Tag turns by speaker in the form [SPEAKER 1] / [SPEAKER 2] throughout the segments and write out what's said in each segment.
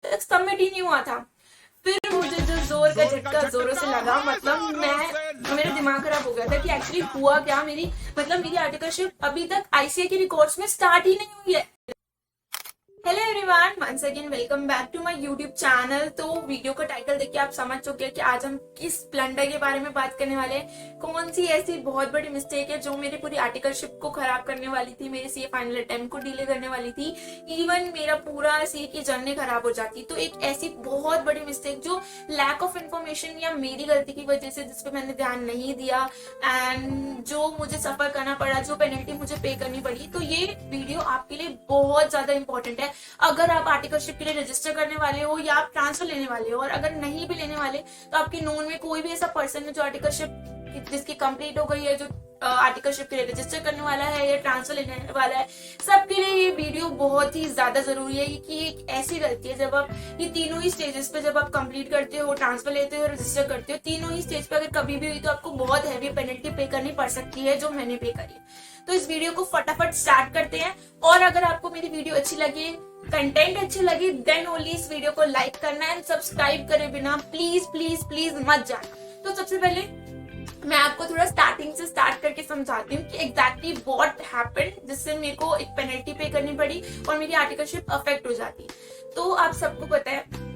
[SPEAKER 1] अभी तक सबमिट ही नहीं हुआ था। फिर मुझे जो जोर का झटका जोरों से लगा, मतलब मेरा दिमाग खराब हो गया था कि एक्चुअली हुआ क्या। मेरी आर्टिकलशिप अभी तक आईसीए के रिकॉर्ड्स में स्टार्ट ही नहीं हुई है। Hello everyone, once again welcome back to my YouTube channel. तो वीडियो का टाइटल देख के आप समझ चुके हैं कि आज हम किस ब्लंडर के बारे में बात करने वाले हैं। कौन सी ऐसी बहुत बड़ी मिस्टेक है जो मेरी पूरी आर्टिकलशिप को खराब करने वाली थी, मेरे सीए फाइनल अटेम्प्ट को डिले करने वाली थी, इवन मेरा पूरा सीए की जर्नी खराब हो जाती। तो एक ऐसी बहुत बड़ी मिस्टेक जो लैक ऑफ इन्फॉर्मेशन या मेरी गलती की वजह से, जिसपे मैंने ध्यान नहीं दिया एंड जो मुझे सफर करना पड़ा, जो पेनल्टी मुझे पे करनी पड़ी। तो ये वीडियो आपके लिए बहुत ज्यादा इंपॉर्टेंट है। अगर आप आर्टिकलशिप के लिए रजिस्टर करने वाले हो या आप ट्रांसफर लेने वाले हो, और अगर नहीं भी लेने वाले तो आपके नोन में कोई भी ऐसा पर्सन है जो आर्टिकलशिप जिसकी कंप्लीट हो गई है, जो आर्टिकलशिप के लिए रजिस्टर करने वाला है या ट्रांसफर लेने वाला है, सबके लिए ये वीडियो बहुत ही ज्यादा जरूरी है। कि एक ऐसी गलती है जब आप ये तीनों ही स्टेजेस पे जब आप कंप्लीट करते हो, ट्रांसफर लेते हो, रजिस्टर करते हो, तीनों ही स्टेज पे अगर कभी भी हुई तो आपको बहुत हैवी पेनल्टी पे करनी पड़ सकती है, जो मैंने पे करी। तो इस वीडियो को फटाफट स्टार्ट करते हैं। और अगर आपको मेरी वीडियो अच्छी लगी, कंटेंट अच्छी लगी, देन ओनली इस वीडियो को लाइक करना है। सब्सक्राइब करे बिना प्लीज प्लीज प्लीज मत जाना। तो सबसे पहले मैं आपको थोड़ा स्टार्टिंग से स्टार्ट करके समझाती हूँ कि एग्जैक्टली व्हाट हैपेंड, जिससे मेरे को एक पेनल्टी पे करनी पड़ी और मेरी आर्टिकलशिप अफेक्ट हो जाती। तो आप सबको पता है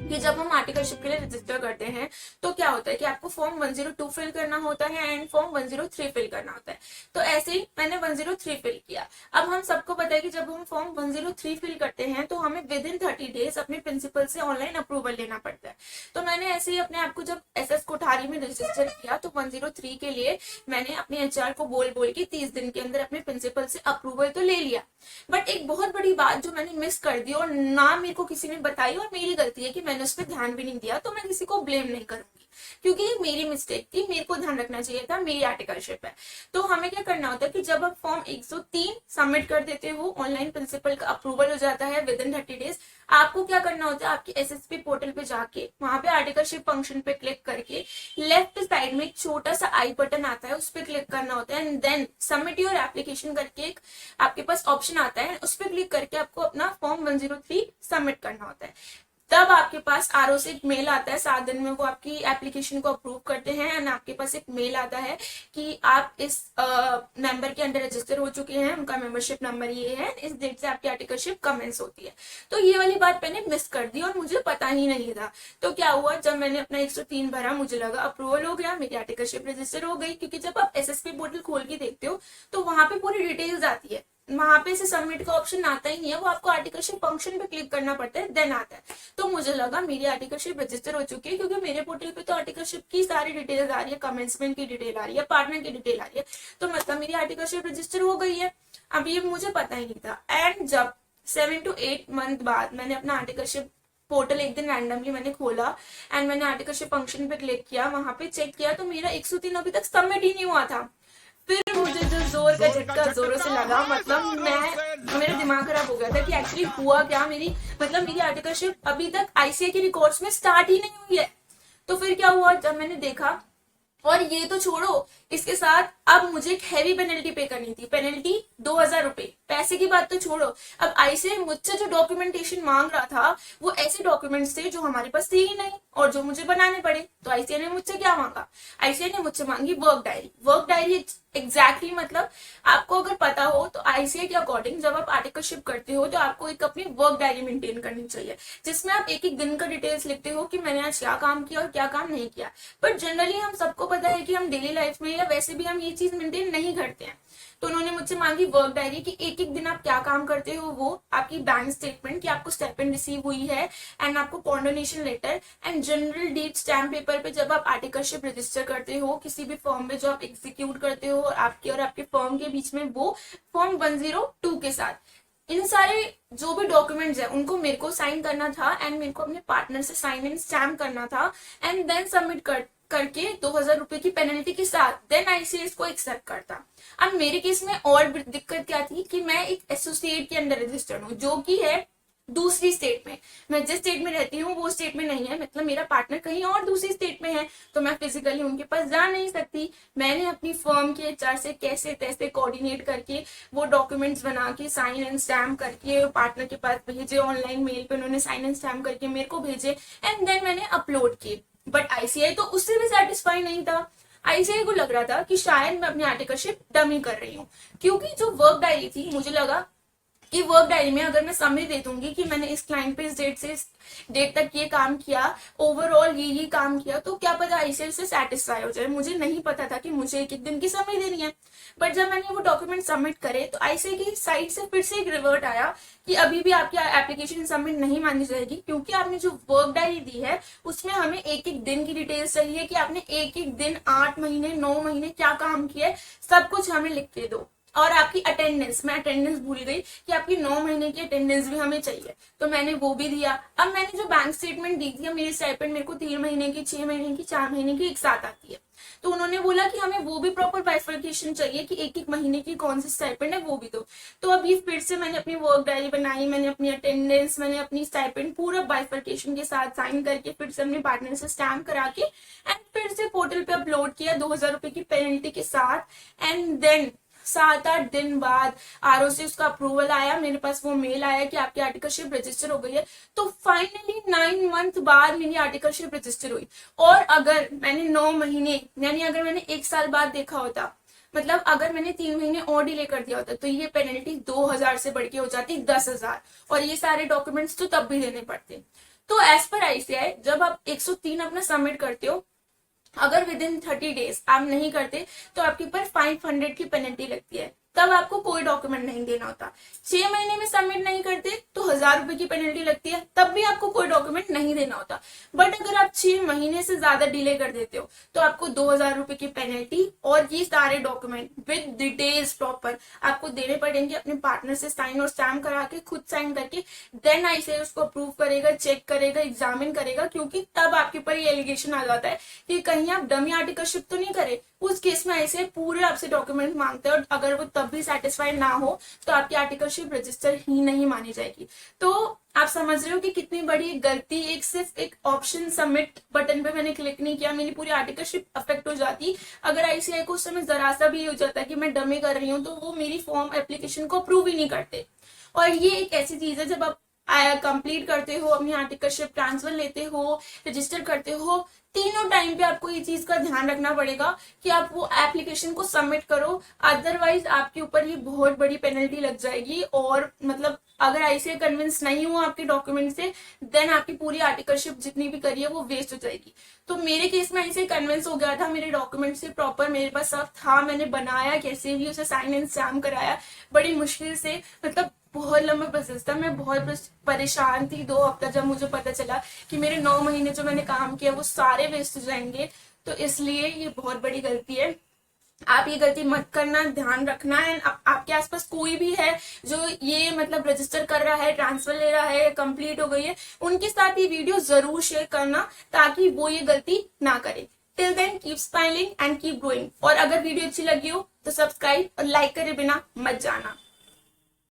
[SPEAKER 1] कि जब हम आर्टिकलशिप के लिए रजिस्टर करते हैं तो क्या होता है कि आपको फॉर्म 102 फिल करना होता है एंड फॉर्म 103 फिल करना होता है। तो ऐसे ही मैंने 103 फिल किया। अब हम सबको पता है कि जब हम फॉर्म 103 फिल करते हैं तो हमें विद इन 30 डेज अपने प्रिंसिपल से ऑनलाइन अप्रूवल लेना पड़ता है। तो मैंने ऐसे ही अपने आप को जब एसएस कोठारी में रजिस्टर किया तो 103 के लिए मैंने अपने एचआर को बोल के 30 दिन के अंदर अपने प्रिंसिपल से अप्रूवल तो ले लिया। बट एक बहुत बड़ी बात जो मैंने मिस कर दी और ना मेरे को किसी ने बताई, और मेरी गलती है कि मैंने उस पर ध्यान भी नहीं दिया, तो मैं किसी को ब्लेम नहीं करूंगी क्योंकि ये मेरी मिस्टेक थी, मेरे को ध्यान रखना चाहिए था, मेरी आर्टिकलशिप है। तो हमें क्या करना होता है कि जब आप फॉर्म 103 सबमिट कर देते हो, ऑनलाइन प्रिंसिपल का अप्रूवल हो जाता है विद इन 30 डेज, आपको क्या करना होता है, आपकी एसएसपी पोर्टल पे जाके वहां पे आर्टिकलशिप फंक्शन पे क्लिक करके लेफ्ट साइड में एक छोटा सा आई बटन आता है, उस पर क्लिक करना होता है and then submit your application करके एक आपके पास ऑप्शन आता है, उस पर क्लिक करके आपको अपना फॉर्म 103 सबमिट करना होता है। तब आपके पास आरओ से एक मेल आता है, 7 दिन में वो आपकी एप्लीकेशन को अप्रूव करते हैं एंड आपके पास एक मेल आता है कि आप इस मेंबर के अंडर रजिस्टर हो चुके हैं, उनका मेंबरशिप नंबर ये है, इस डेट से आपकी आर्टिकलशिप कमेंस होती है। तो ये वाली बात मैंने मिस कर दी और मुझे पता ही नहीं था। तो क्या हुआ, जब मैंने अपना 103 भरा, मुझे लगा अप्रूवल हो गया, मेरी आर्टिकलशिप रजिस्टर हो गई। क्योंकि जब आप एसएसपी पोर्टल खोल के देखते हो तो वहां पे पूरी डिटेल्स आती है, वहां पे से सबमिट का ऑप्शन आता ही नहीं है, वो आपको आर्टिकलशिप फंक्शन पे क्लिक करना पड़ता है, देन आता है। तो मुझे लगा मेरी आर्टिकलशिप रजिस्टर हो चुकी है, क्योंकि मेरे पोर्टल पे तो आर्टिकलशिप की सारी डिटेल्स आ रही है, कमेंसमेंट की डिटेल आ रही है, पार्टनर की डिटेल आ रही है, तो मतलब मेरी आर्टिकलशिप रजिस्टर हो गई है। अब ये मुझे पता ही नहीं था। एंड जब 7 to 8 मंथ बाद मैंने अपना आर्टिकलशिप पोर्टल एक दिन रैंडमली मैंने खोला एंड मैंने आर्टिकलशिप फंक्शन पे क्लिक किया, वहां पे चेक किया तो मेरा 103 अभी तक सबमिट ही नहीं हुआ था। फिर मुझे जो जोर का झटका जोरों से लगा, मतलब मेरा दिमाग खराब हो गया था कि एक्चुअली हुआ क्या। मेरी आर्टिकलशिप अभी तक आईसीए के रिकॉर्ड्स में स्टार्ट ही नहीं हुई है। तो फिर क्या हुआ, जब मैंने देखा, और ये तो छोड़ो, इसके साथ अब मुझे एक हैवी पेनल्टी पे करनी थी। पेनल्टी 2000 रुपए। पैसे की बात तो छोड़ो, अब आईसीए मुझसे जो डॉक्यूमेंटेशन मांग रहा था वो ऐसे डॉक्यूमेंट्स थे जो हमारे पास थे ही नहीं और जो मुझे बनाने पड़े। तो आईसीए ने मुझसे क्या मांगा, आईसीए ने मुझसे मांगी work diary. Work diary exactly मतलब आपको अगर पता हो तो आईसीए के अकॉर्डिंग जब आप आर्टिकलशिप करते हो तो आपको एक अपनी वर्क डायरी मेंटेन करनी चाहिए, जिसमें आप एक एक दिन का डिटेल्स लिखते हो कि मैंने आज क्या काम किया और क्या काम नहीं किया। बट जनरली हम सबको पता है कि हम डेली लाइफ में या वैसे भी हम ये चीज मेंटेन नहीं करते हैं। तो उन्होंने मुझसे मांगी वर्क डायरी कि एक एक दिन आप क्या काम करते हो, वो आपकी बैंक स्टेटमेंट कि आपको स्टाइपेंड रिसीव हुई है एंड आपको condonation letter and general date stamp paper पे जब आप आर्टिकलशिप रजिस्टर करते हो किसी भी फॉर्म में जो आप एग्जीक्यूट करते हो और आपके फॉर्म के बीच में वो फॉर्म 102 के साथ इन सारे जो भी डॉक्यूमेंट्स है उनको मेरे को साइन करना था एंड मेरे को अपने पार्टनर से साइन एंड स्टैम्प करना था एंड देन सबमिट करके 2000 रुपए की पेनल्टी के साथ देन आईसीएस को एक्सेप्ट करता। अब मेरे केस में और दिक्कत क्या थी कि मैं एक एसोसिएट के अंदर रजिस्टर्ड हूँ, जो कि है दूसरी स्टेट में। मैं जिस स्टेट में रहती हूँ वो स्टेट में नहीं है, मतलब मेरा पार्टनर कहीं और दूसरी स्टेट में है। तो मैं फिजिकली उनके पास जा नहीं सकती। मैंने अपनी फर्म के एचआर से कैसे तैसे कोऑर्डिनेट करके वो डॉक्यूमेंट्स बना के साइन एंड स्टैम्प करके पार्टनर के पास भेजे, ऑनलाइन मेल पे उन्होंने साइन एंड स्टैम्प करके मेरे को भेजे एंड देन मैंने अपलोड किए। बट आईसीआई तो उससे भी सेटिस्फाई नहीं था। आईसीआई को लग रहा था कि शायद मैं अपनी आर्टिकलशिप डमी कर रही हूँ, क्योंकि जो वर्क डायरी थी मुझे लगा कि वर्क डायरी में अगर मैं समरी दे दूंगी कि मैंने इस क्लाइंट पे इस डेट से इस डेट तक ये काम किया, ओवरऑल ये काम किया, तो क्या पता आईसीआई से सेटिस्फाई हो जाए। मुझे नहीं पता था कि मुझे एक एक दिन की समरी देनी है। बट जब मैंने वो डॉक्यूमेंट सबमिट करे तो आईसीआई की साइड से फिर से एक रिवर्ट आया कि अभी भी आपकी एप्लीकेशन सबमिट नहीं मानी जाएगी, क्योंकि आपने जो वर्क डायरी दी है उसमें हमें एक एक दिन की डिटेल्स चाहिए कि आपने एक एक दिन 8 महीने 9 महीने क्या काम किया है, सब कुछ हमें लिख के दो। और आपकी अटेंडेंस, मैं अटेंडेंस भूल गई कि आपकी 9 महीने की अटेंडेंस भी हमें चाहिए, तो मैंने वो भी दिया। अब मैंने जो बैंक स्टेटमेंट दी थी, मेरी स्टाइपेंड मेरे को 3 महीने की, 6 महीने की, 4 महीने की एक साथ आती है, तो उन्होंने बोला कि हमें वो भी प्रॉपर बाइफर्केशन चाहिए कि एक एक महीने की कौन सी स्टाइपेंड है वो भी दो। तो अब ये फिर से मैंने अपनी वर्क डायरी बनाई, मैंने अपनी अटेंडेंस, मैंने अपनी स्टाइपेंड पूरा बाइफर्केशन के साथ साइन करके फिर से अपने पार्टनर से स्टैम्प करा के एंड फिर से पोर्टल पे अपलोड किया 2000 रुपए की पेनल्टी के साथ। एंड देन 7-8 दिन बाद आरओ से उसका अप्रूवल आया, मेरे पास वो मेल आया कि आपकी आर्टिकलशिप रजिस्टर हो गई है। तो फाइनली 9 मंथ बाद मेरी आर्टिकलशिप रजिस्टर हुई। और अगर मैंने 9 महीने यानी अगर मैंने 1 साल बाद देखा होता, मतलब अगर मैंने 3 महीने और डिले कर दिया होता, तो ये पेनल्टी 2000 से बढ़ के हो जाती 10,000, और ये सारे डॉक्यूमेंट्स तो तब भी देने पड़ते। तो एज पर आईसीआई जब आप 103 अपना सबमिट करते हो, अगर विद इन 30 डेज आप नहीं करते तो आपके ऊपर 500 की पेनल्टी लगती है, तब आपको कोई डॉक्यूमेंट नहीं देना होता। 6 महीने में सबमिट नहीं करते तो 1000 रुपए की पेनल्टी लगती है, तब भी आपको कोई डॉक्यूमेंट नहीं देना होता। बट अगर आप 6 महीने से ज्यादा डिले कर देते हो तो आपको 2000 रुपए की पेनल्टी और ये सारे डॉक्यूमेंट विद डिटेल्स प्रॉपर आपको देने पड़ेंगे, अपने पार्टनर से साइन और स्टैम्प करा के, खुद साइन करके, देन आईसीआई उसको अप्रूव करेगा, चेक करेगा, एग्जामिन करेगा, क्योंकि तब आपके ऊपर ये एलिगेशन आ जाता है कि कहीं आप डमी आर्टिकलशिप तो नहीं करे। उस केस में ऐसे पूरे आपसे डॉक्यूमेंट मांगते हैं, और अगर वो तब भी सेटिस्फाई ना हो तो आपकी आर्टिकलशिप रजिस्टर ही नहीं मानी जाएगी। तो आप समझ रहे हो कि कितनी बड़ी गलती, एक सिर्फ एक ऑप्शन सबमिट बटन पे मैंने क्लिक नहीं किया, मेरी पूरी आर्टिकलशिप अफेक्ट हो जाती। अगर आईसीआई को उस समय जरा सा भी हो जाता कि मैं डमी कर रही हूँ, तो वो मेरी फॉर्म एप्लीकेशन को अप्रूव ही नहीं करते। और ये एक ऐसी चीज है, जब आप कंप्लीट करते हो, अपनी आर्टिकलशिप ट्रांसफर लेते हो, रजिस्टर करते हो, तीनों टाइम पे आपको ये चीज का ध्यान रखना पड़ेगा कि आप वो एप्लीकेशन को सबमिट करो, अदरवाइज आपके ऊपर ये बहुत बड़ी पेनल्टी लग जाएगी। और मतलब अगर आईसीआई कन्विंस नहीं हुआ आपके डॉक्यूमेंट से, देन आपकी पूरी आर्टिकलशिप जितनी भी करी है वो वेस्ट हो जाएगी। तो मेरे केस में आईसीआई कन्विंस हो गया था, मेरे डॉक्यूमेंट से प्रॉपर मेरे पास सब था, मैंने बनाया, कैसे भी उसे साइन एंड स्टैम्प कराया बड़ी मुश्किल से, मतलब बहुत लंबा प्रोसेस था। मैं बहुत परेशान थी 2 हफ्ता, जब मुझे पता चला कि मेरे 9 महीने जो मैंने काम किया वो सारे वेस्ट हो जाएंगे। तो इसलिए ये बहुत बड़ी गलती है, आप ये गलती मत करना, ध्यान रखना है। आपके आसपास कोई भी है जो ये मतलब रजिस्टर कर रहा है, ट्रांसफर ले रहा है, कंप्लीट हो गई है, उनके साथ ये वीडियो जरूर शेयर करना ताकि वो ये गलती ना करे। Till then keep smiling and keep growing. और अगर वीडियो अच्छी लगी हो तो सब्सक्राइब और लाइक करे बिना मत जाना।